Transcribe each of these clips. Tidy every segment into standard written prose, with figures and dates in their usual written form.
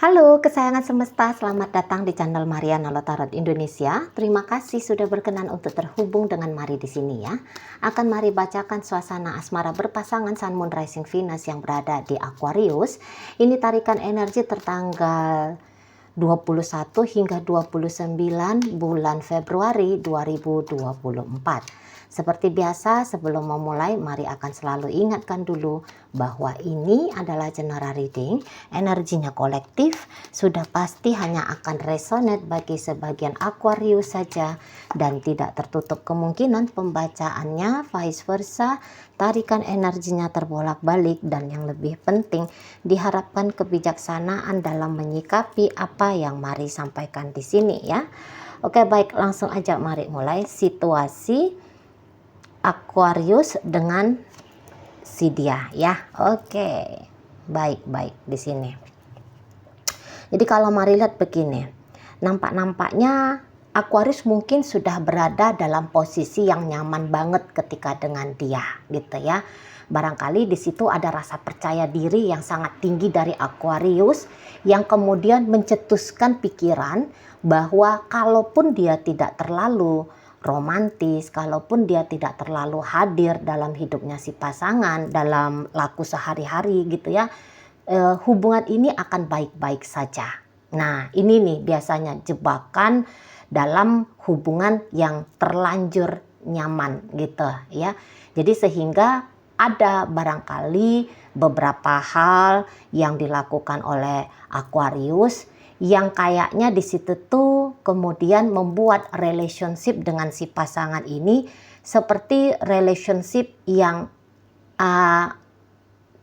Halo kesayangan semesta, selamat datang di channel Maria Nolo Tarot Indonesia. Terima kasih sudah berkenan untuk terhubung dengan Mari di sini ya. Akan Mari bacakan suasana asmara berpasangan Sun Moon Rising Venus yang berada di Aquarius. Ini tarikan energi tertanggal 21 hingga 29 bulan Februari 2024. Seperti biasa, sebelum memulai, mari akan selalu ingatkan dulu bahwa ini adalah general reading, energinya kolektif, sudah pasti hanya akan resonate bagi sebagian Aquarius saja, dan tidak tertutup kemungkinan pembacaannya vice versa, tarikan energinya terbolak-balik, dan yang lebih penting, diharapkan kebijaksanaan dalam menyikapi apa yang mari sampaikan di sini ya. Oke, baik, langsung aja mari mulai situasi Aquarius dengan si dia ya. Oke, baik di sini. Jadi kalau mari lihat begini, nampaknya Aquarius mungkin sudah berada dalam posisi yang nyaman banget ketika dengan dia gitu ya. Barangkali di situ ada rasa percaya diri yang sangat tinggi dari Aquarius yang kemudian mencetuskan pikiran bahwa kalaupun dia tidak terlalu romantis, kalaupun dia tidak terlalu hadir dalam hidupnya si pasangan, dalam laku sehari-hari gitu ya, hubungan ini akan baik-baik saja. Nah, ini nih biasanya jebakan dalam hubungan yang terlanjur nyaman gitu ya. Jadi sehingga ada barangkali beberapa hal yang dilakukan oleh Aquarius yang kayaknya di situ tuh kemudian membuat relationship dengan si pasangan ini seperti relationship yang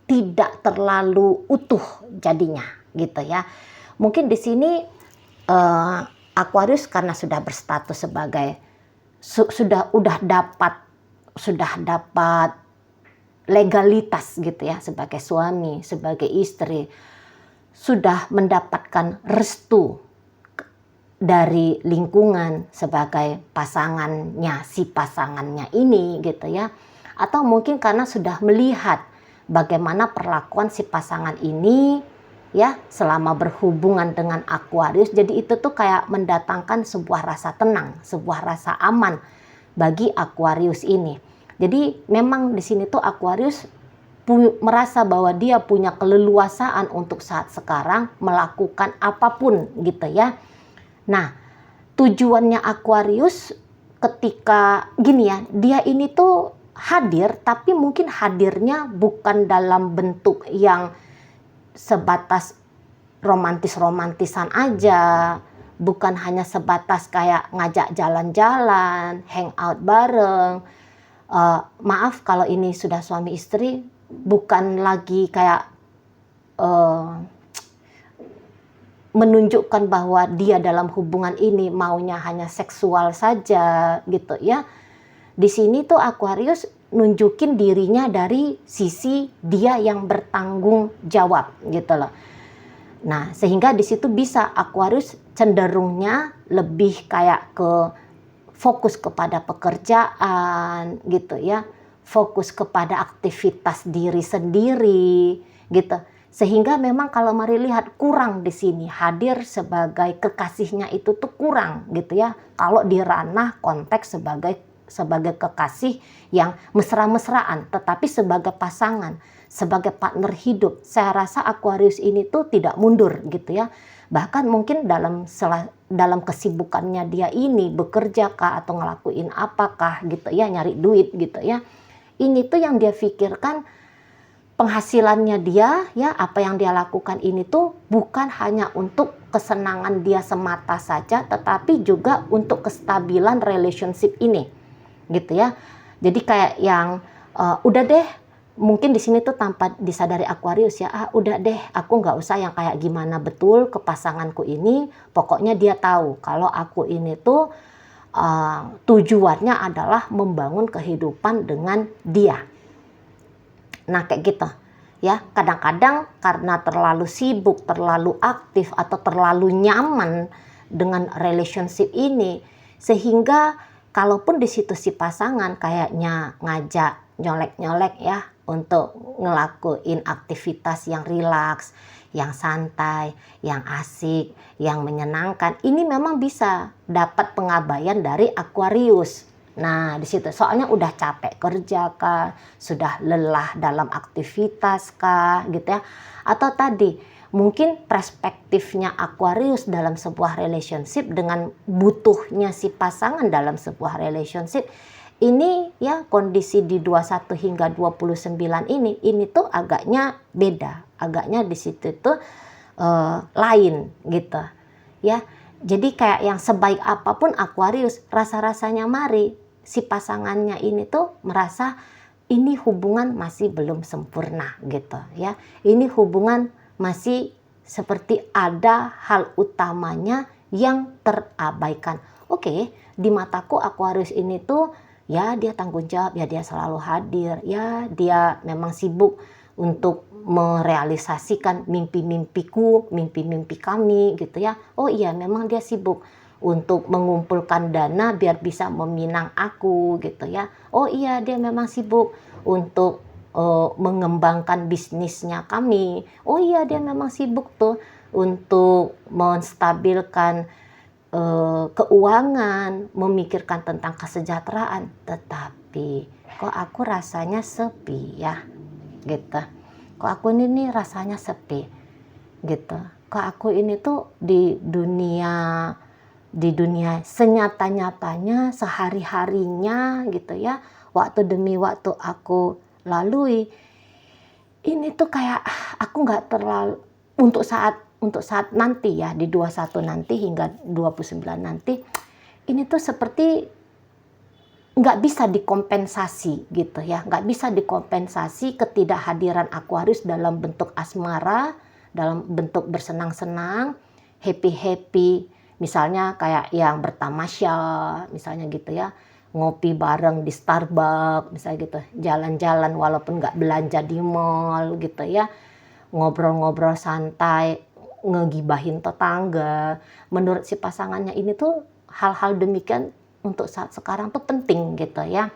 tidak terlalu utuh jadinya gitu ya. Mungkin di sini Aquarius karena sudah berstatus sebagai sudah dapat legalitas gitu ya, sebagai suami, sebagai istri, sudah mendapatkan restu dari lingkungan sebagai pasangannya, si pasangannya ini gitu ya. Atau mungkin karena sudah melihat bagaimana perlakuan si pasangan ini ya selama berhubungan dengan Aquarius. Jadi itu tuh kayak mendatangkan sebuah rasa tenang, sebuah rasa aman bagi Aquarius ini. Jadi memang di sini tuh Aquarius merasa bahwa dia punya keleluasaan untuk saat sekarang melakukan apapun gitu ya. Nah, tujuannya Aquarius ketika gini ya, dia ini tuh hadir tapi mungkin hadirnya bukan dalam bentuk yang sebatas romantis-romantisan aja, bukan hanya sebatas kayak ngajak jalan-jalan, hangout bareng. Maaf kalau ini sudah suami istri, bukan lagi kayak menunjukkan bahwa dia dalam hubungan ini maunya hanya seksual saja gitu ya. Di sini tuh Aquarius nunjukin dirinya dari sisi dia yang bertanggung jawab gitu loh. Nah, sehingga di situ bisa Aquarius cenderungnya lebih kayak ke fokus kepada pekerjaan gitu ya. Fokus kepada aktivitas diri sendiri gitu. Sehingga memang kalau mari lihat kurang di sini hadir sebagai kekasihnya itu tuh kurang gitu ya. Kalau di ranah konteks sebagai kekasih yang mesra-mesraan, tetapi sebagai pasangan, sebagai partner hidup, saya rasa Aquarius ini tuh tidak mundur gitu ya. Bahkan mungkin dalam kesibukannya dia ini bekerja kah atau ngelakuin apakah gitu ya, nyari duit gitu ya. Ini tuh yang dia pikirkan penghasilannya dia ya, apa yang dia lakukan ini tuh bukan hanya untuk kesenangan dia semata saja, tetapi juga untuk kestabilan relationship ini gitu ya. Jadi kayak yang udah deh, mungkin di sini tuh tanpa disadari Aquarius ya, udah deh aku nggak usah yang kayak gimana betul ke pasanganku ini, pokoknya dia tahu kalau aku ini tuh tujuannya adalah membangun kehidupan dengan dia. Nah kayak gitu ya, kadang-kadang karena terlalu sibuk, terlalu aktif atau terlalu nyaman dengan relationship ini, sehingga kalaupun di situ si pasangan kayaknya ngajak nyolek-nyolek ya untuk ngelakuin aktivitas yang rilaks, yang santai, yang asik, yang menyenangkan. Ini memang bisa dapat pengabaian dari Aquarius. Nah, di situ soalnya udah capek kerja kah, sudah lelah dalam aktivitas kah, gitu ya. Atau tadi mungkin perspektifnya Aquarius dalam sebuah relationship dengan butuhnya si pasangan dalam sebuah relationship ini ya, kondisi di 21 hingga 29 ini tuh agaknya beda, agaknya di situ tuh lain gitu ya. Jadi kayak yang sebaik apapun Aquarius, rasa-rasanya Mari si pasangannya ini tuh merasa ini hubungan masih belum sempurna gitu ya. Ini hubungan masih seperti ada hal utamanya yang terabaikan. Oke, di mataku Aquarius ini tuh ya dia tanggung jawab, ya dia selalu hadir, ya dia memang sibuk untuk merealisasikan mimpi-mimpiku, mimpi-mimpi kami gitu ya. Oh iya, memang dia sibuk untuk mengumpulkan dana biar bisa meminang aku gitu ya. Oh iya, dia memang sibuk untuk mengembangkan bisnisnya kami. Oh iya, dia memang sibuk tuh untuk menstabilkan keuangan, memikirkan tentang kesejahteraan. Tetapi kok aku rasanya sepi ya gitu. Kok aku ini rasanya sepi gitu. Kok aku ini tuh di dunia senyata-nyatanya, sehari-harinya gitu ya, waktu demi waktu aku lalui, ini tuh kayak aku nggak terlalu untuk saat nanti ya, di 21 nanti hingga 29 nanti, ini tuh seperti nggak bisa dikompensasi gitu ya, nggak bisa dikompensasi ketidakhadiran Aquarius dalam bentuk asmara, dalam bentuk bersenang-senang, happy-happy, misalnya kayak yang bertamasya, misalnya gitu ya, ngopi bareng di Starbucks, misalnya gitu, jalan-jalan walaupun nggak belanja di mall gitu ya, ngobrol-ngobrol santai, ngegibahin tetangga. Menurut si pasangannya ini tuh hal-hal demikian untuk saat sekarang tuh penting gitu ya,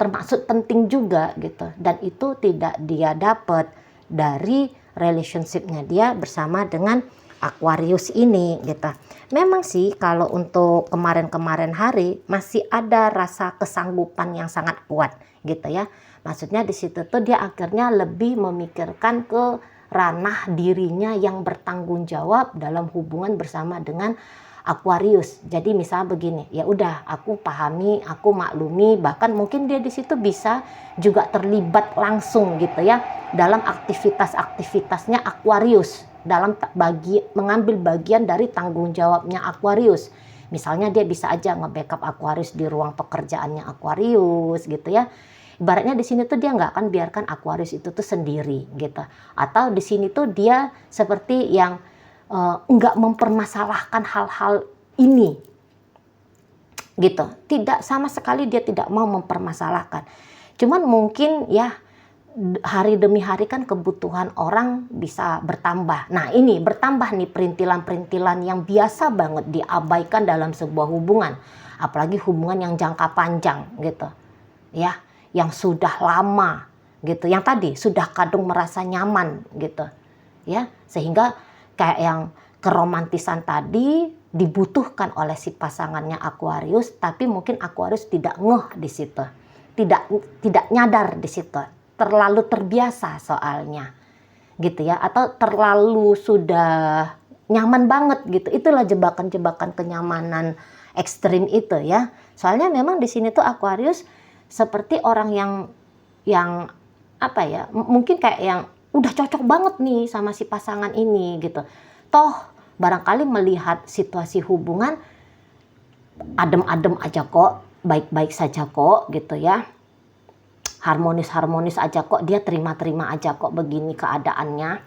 termasuk penting juga gitu, dan itu tidak dia dapat dari relationship-nya dia bersama dengan Aquarius ini gitu. Memang sih kalau untuk kemarin-kemarin hari masih ada rasa kesanggupan yang sangat kuat gitu ya. Maksudnya di situ tuh dia akhirnya lebih memikirkan ke ranah dirinya yang bertanggung jawab dalam hubungan bersama dengan Aquarius. Jadi misalnya begini, ya udah aku pahami, aku maklumi, bahkan mungkin dia di situ bisa juga terlibat langsung gitu ya dalam aktivitas-aktivitasnya Aquarius, dalam mengambil bagian dari tanggung jawabnya Aquarius. Misalnya dia bisa aja nge-backup Aquarius di ruang pekerjaannya Aquarius gitu ya. Ibaratnya di sini tuh dia nggak akan biarkan Aquarius itu tuh sendiri gitu. Atau di sini tuh dia seperti yang nggak mempermasalahkan hal-hal ini gitu. Tidak, sama sekali dia tidak mau mempermasalahkan. Cuman mungkin ya hari demi hari kan kebutuhan orang bisa bertambah. Nah ini bertambah nih perintilan-perintilan yang biasa banget diabaikan dalam sebuah hubungan. Apalagi hubungan yang jangka panjang gitu ya, yang sudah lama gitu, yang tadi sudah kadung merasa nyaman gitu ya, sehingga kayak yang keromantisan tadi dibutuhkan oleh si pasangannya Aquarius, tapi mungkin Aquarius tidak ngeh di situ, tidak nyadar di situ, terlalu terbiasa soalnya gitu ya, atau terlalu sudah nyaman banget gitu. Itulah jebakan-jebakan kenyamanan ekstrim itu ya. Soalnya memang di sini tuh Aquarius seperti orang yang apa ya, mungkin kayak yang udah cocok banget nih sama si pasangan ini gitu. Toh barangkali melihat situasi hubungan adem-adem aja kok, baik-baik saja kok gitu ya, harmonis-harmonis aja kok, dia terima-terima aja kok begini keadaannya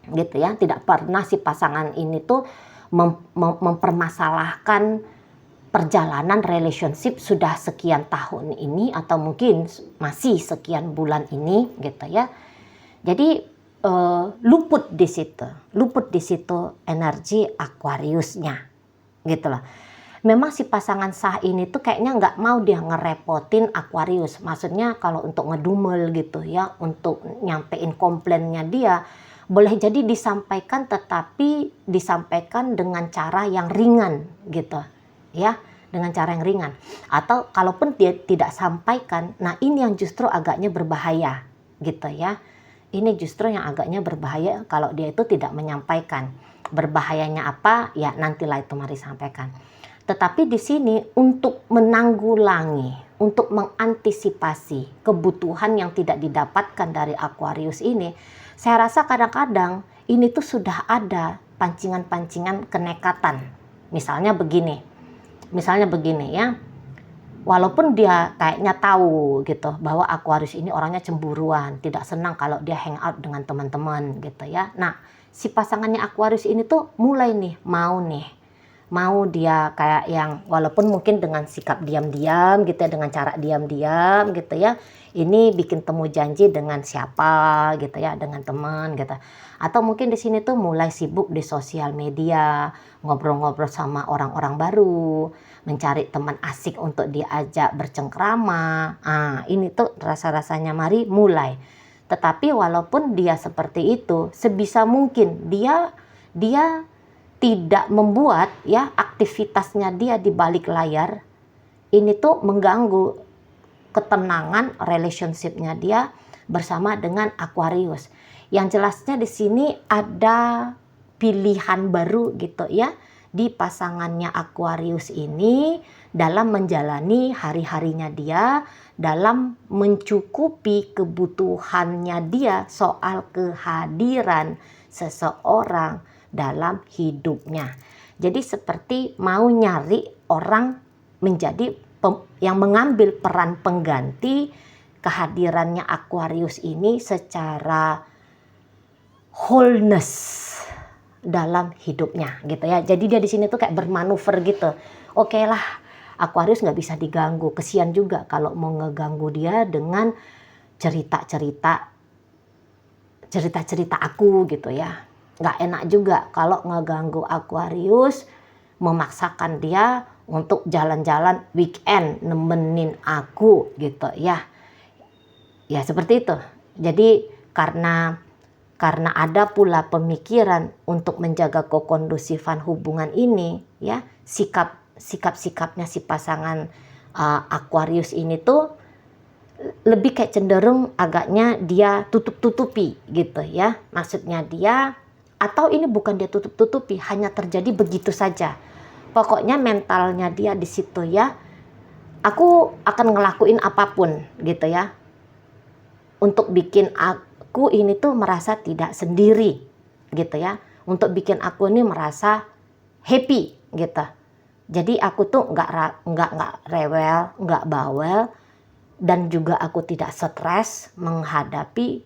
gitu ya. Tidak pernah si pasangan ini tuh mempermasalahkan perjalanan relationship sudah sekian tahun ini, atau mungkin masih sekian bulan ini gitu ya. Jadi luput di situ energi Aquariusnya gitu loh. Memang si pasangan sah ini tuh kayaknya nggak mau dia ngerepotin Aquarius. Maksudnya kalau untuk ngedumel gitu ya, untuk nyampein komplainnya dia, boleh jadi disampaikan, tetapi disampaikan dengan cara yang ringan gitu ya, dengan cara yang ringan. Atau kalaupun dia tidak sampaikan, nah ini yang justru agaknya berbahaya gitu ya. Ini justru yang agaknya berbahaya kalau dia itu tidak menyampaikan. Berbahayanya apa? Ya nantilah itu mari sampaikan. Tetapi di sini untuk menanggulangi, untuk mengantisipasi kebutuhan yang tidak didapatkan dari Aquarius ini, saya rasa kadang-kadang ini tuh sudah ada pancingan-pancingan kenekatan. Misalnya begini ya, walaupun dia kayaknya tahu gitu bahwa Aquarius ini orangnya cemburuan, tidak senang kalau dia hangout dengan teman-teman gitu ya. Nah, si pasangannya Aquarius ini tuh mulai mau dia kayak yang walaupun mungkin dengan sikap diam-diam gitu ya, dengan cara diam-diam gitu ya, ini bikin temu janji dengan siapa gitu ya, dengan teman gitu. Atau mungkin di sini tuh mulai sibuk di sosial media, ngobrol-ngobrol sama orang-orang baru, mencari teman asik untuk diajak bercengkrama. Ini tuh rasa-rasanya mari mulai. Tetapi walaupun dia seperti itu, sebisa mungkin dia tidak membuat ya aktivitasnya dia di balik layar ini tuh mengganggu ketenangan relationship-nya dia bersama dengan Aquarius. Yang jelasnya di sini ada pilihan baru gitu ya di pasangannya Aquarius ini dalam menjalani hari-harinya dia, dalam mencukupi kebutuhannya dia soal kehadiran seseorang dalam hidupnya. Jadi seperti mau nyari orang menjadi yang mengambil peran pengganti kehadirannya Aquarius ini secara wholeness dalam hidupnya gitu ya. Jadi dia di sini tuh kayak bermanuver gitu. Oke lah, Aquarius nggak bisa diganggu. Kesian juga kalau mau ngeganggu dia dengan cerita-cerita aku gitu ya. Nggak enak juga kalau ngeganggu Aquarius, memaksakan dia untuk jalan-jalan weekend nemenin aku gitu ya. Ya seperti itu. Jadi karena ada pula pemikiran untuk menjaga kekondusifan hubungan ini ya, sikapnya si pasangan Aquarius ini tuh lebih kayak cenderung agaknya dia tutup-tutupi gitu ya. Maksudnya dia, atau ini bukan dia tutup-tutupi, hanya terjadi begitu saja. Pokoknya mentalnya dia di situ ya, aku akan ngelakuin apapun gitu ya, untuk bikin aku ini tuh merasa tidak sendiri gitu ya, untuk bikin aku ini merasa happy gitu. Jadi aku tuh nggak rewel, nggak bawel, dan juga aku tidak stres menghadapi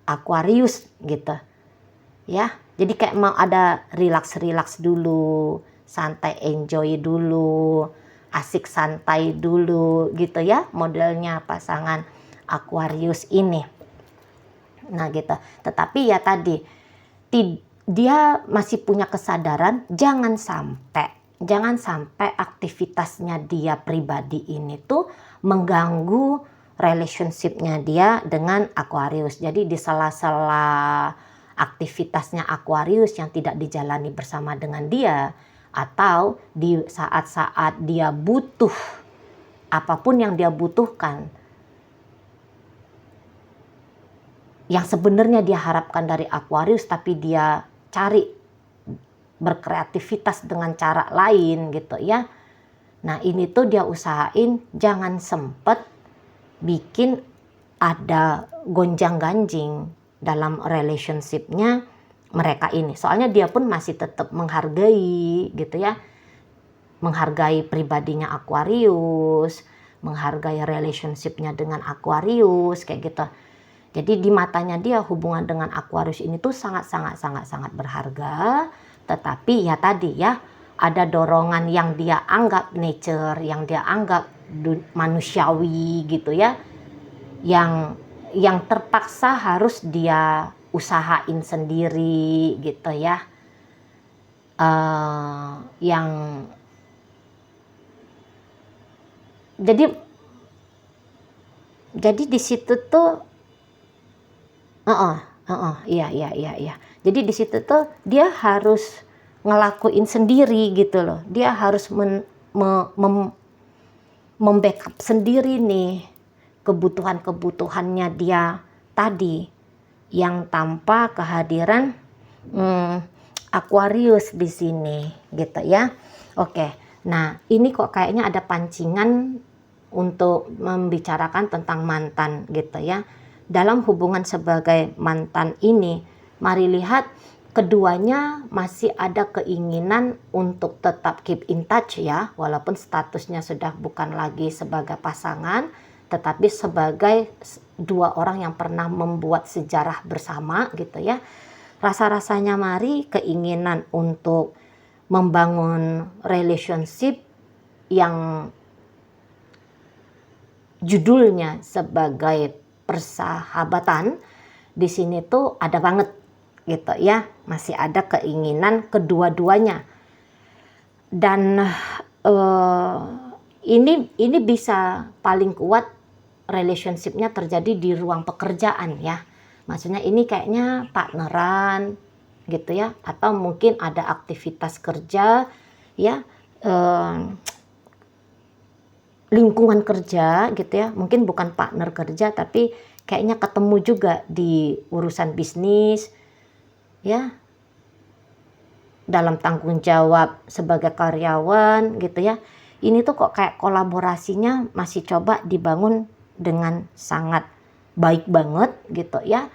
Aquarius gitu ya. Jadi kayak mau ada relax dulu, santai enjoy dulu, asik santai dulu gitu ya, modelnya pasangan Aquarius ini. Nah gitu. Tetapi ya tadi dia masih punya kesadaran jangan sampai aktivitasnya dia pribadi ini tuh mengganggu relationship-nya dia dengan Aquarius. Jadi di sela-sela aktivitasnya Aquarius yang tidak dijalani bersama dengan dia, atau di saat-saat dia butuh apapun yang dia butuhkan, yang sebenarnya dia harapkan dari Aquarius tapi dia cari berkreativitas dengan cara lain gitu ya. Nah ini tuh dia usahain jangan sempet bikin ada gonjang-ganjing dalam relationship-nya mereka ini. Soalnya dia pun masih tetap menghargai gitu ya, menghargai pribadinya Aquarius, menghargai relationship-nya dengan Aquarius kayak gitu. Jadi di matanya dia hubungan dengan Aquarius ini tuh sangat berharga. Tetapi ya tadi ya, ada dorongan yang dia anggap nature, yang dia anggap manusiawi gitu ya, yang terpaksa harus dia usahain sendiri gitu ya, yang jadi di situ tuh Iya, iya, iya, iya. Jadi di situ tuh dia harus ngelakuin sendiri gitu loh. Dia harus membackup sendiri nih kebutuhannya dia tadi yang tanpa kehadiran Aquarius di sini gitu ya. Oke. Nah, ini kok kayaknya ada pancingan untuk membicarakan tentang mantan gitu ya. Dalam hubungan sebagai mantan ini, mari lihat keduanya masih ada keinginan untuk tetap keep in touch ya, walaupun statusnya sudah bukan lagi sebagai pasangan, tetapi sebagai dua orang yang pernah membuat sejarah bersama gitu ya. Rasa-rasanya mari keinginan untuk membangun relationship yang judulnya sebagai persahabatan di sini tuh ada banget gitu ya, masih ada keinginan kedua-duanya. Dan ini bisa paling kuat relationshipnya terjadi di ruang pekerjaan ya. Maksudnya ini kayaknya partneran gitu ya, atau mungkin ada aktivitas kerja ya, lingkungan kerja gitu ya, mungkin bukan partner kerja tapi kayaknya ketemu juga di urusan bisnis ya, dalam tanggung jawab sebagai karyawan gitu ya. Ini tuh kok kayak kolaborasinya masih coba dibangun dengan sangat baik banget gitu ya.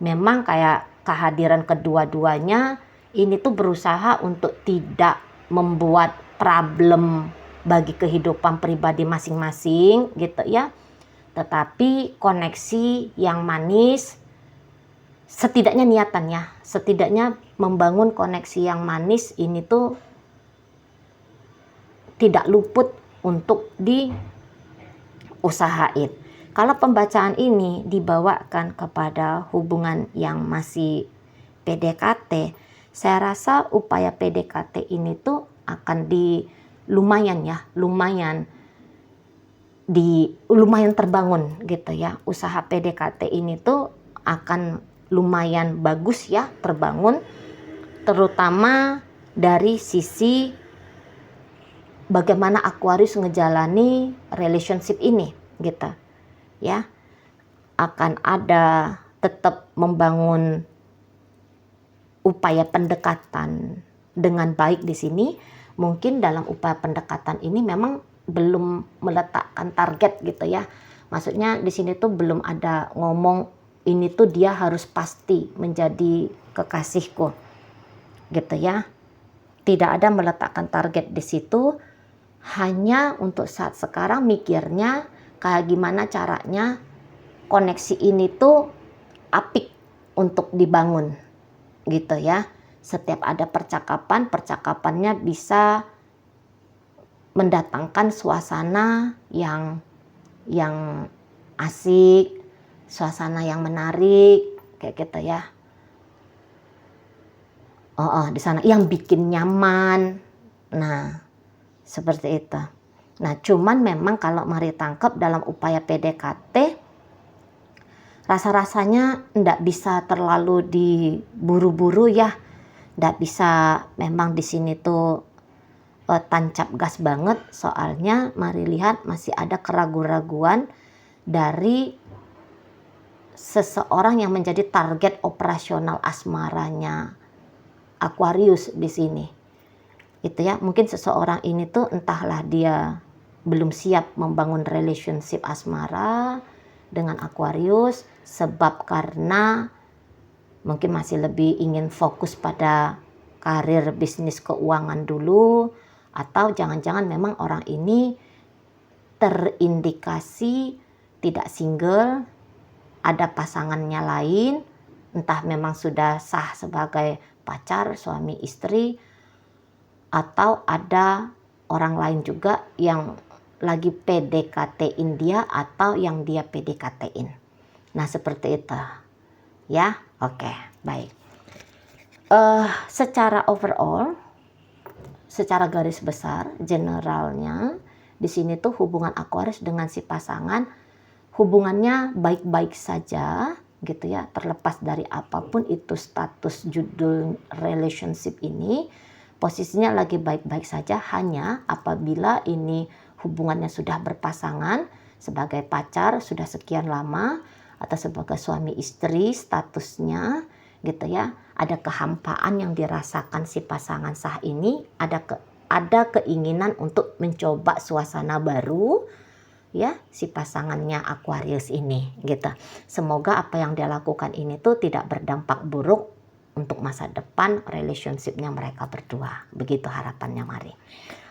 Memang kayak kehadiran kedua-duanya ini tuh berusaha untuk tidak membuat problem bagi kehidupan pribadi masing-masing gitu ya. Tetapi koneksi yang manis, setidaknya niatannya, setidaknya membangun koneksi yang manis ini tuh tidak luput untuk diusahain. Kalau pembacaan ini dibawakan kepada hubungan yang masih PDKT, saya rasa upaya PDKT ini tuh akan lumayan terbangun gitu ya. Usaha PDKT ini tuh akan lumayan bagus ya terbangun, terutama dari sisi bagaimana Aquarius ngejalani relationship ini gitu ya. Akan ada tetap membangun upaya pendekatan dengan baik di sini. Mungkin dalam upaya pendekatan ini memang belum meletakkan target gitu ya. Maksudnya di sini tuh belum ada ngomong ini tuh dia harus pasti menjadi kekasihku gitu ya. Tidak ada meletakkan target di situ. Hanya untuk saat sekarang mikirnya kayak gimana caranya koneksi ini tuh apik untuk dibangun gitu ya. Setiap ada percakapannya bisa mendatangkan suasana yang asik, suasana yang menarik kayak gitu ya. Di sana yang bikin nyaman. Nah, seperti itu. Nah, cuman memang kalau mari tangkap dalam upaya PDKT, rasa-rasanya ndak bisa terlalu diburu-buru ya. Nggak bisa memang di sini tuh tancap gas banget, soalnya mari lihat masih ada keraguan-raguan dari seseorang yang menjadi target operasional asmaranya Aquarius di sini. Itu ya, mungkin seseorang ini tuh entahlah dia belum siap membangun relationship asmara dengan Aquarius, sebab karena mungkin masih lebih ingin fokus pada karir bisnis keuangan dulu, atau jangan-jangan memang orang ini terindikasi tidak single, ada pasangannya lain, entah memang sudah sah sebagai pacar, suami istri, atau ada orang lain juga yang lagi PDKT-in dia atau yang dia PDKT-in. Nah, seperti itu. Ya, oke, baik. Secara overall, secara garis besar, generalnya di sini tuh hubungan Aquarius dengan si pasangan hubungannya baik-baik saja gitu ya, terlepas dari apapun itu status judul relationship ini, posisinya lagi baik-baik saja, hanya apabila ini hubungannya sudah berpasangan, sebagai pacar sudah sekian lama, atau sebagai suami istri statusnya gitu ya, ada kehampaan yang dirasakan si pasangan sah ini, ada keinginan untuk mencoba suasana baru ya si pasangannya Aquarius ini gitu. Semoga apa yang dia lakukan ini tuh tidak berdampak buruk untuk masa depan relationshipnya mereka berdua. Begitu harapannya Mari.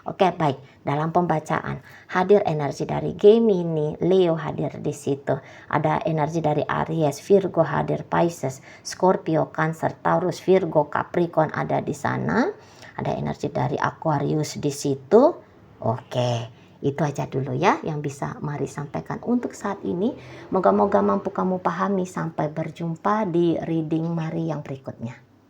Oke, baik. Dalam pembacaan hadir energi dari Gemini, Leo hadir di situ. Ada energi dari Aries, Virgo hadir, Pisces, Scorpio, Cancer, Taurus, Virgo, Capricorn ada di sana. Ada energi dari Aquarius di situ. Oke, itu aja dulu ya yang bisa Mari sampaikan untuk saat ini. Moga-moga mampu kamu pahami. Sampai berjumpa di reading Mari yang berikutnya.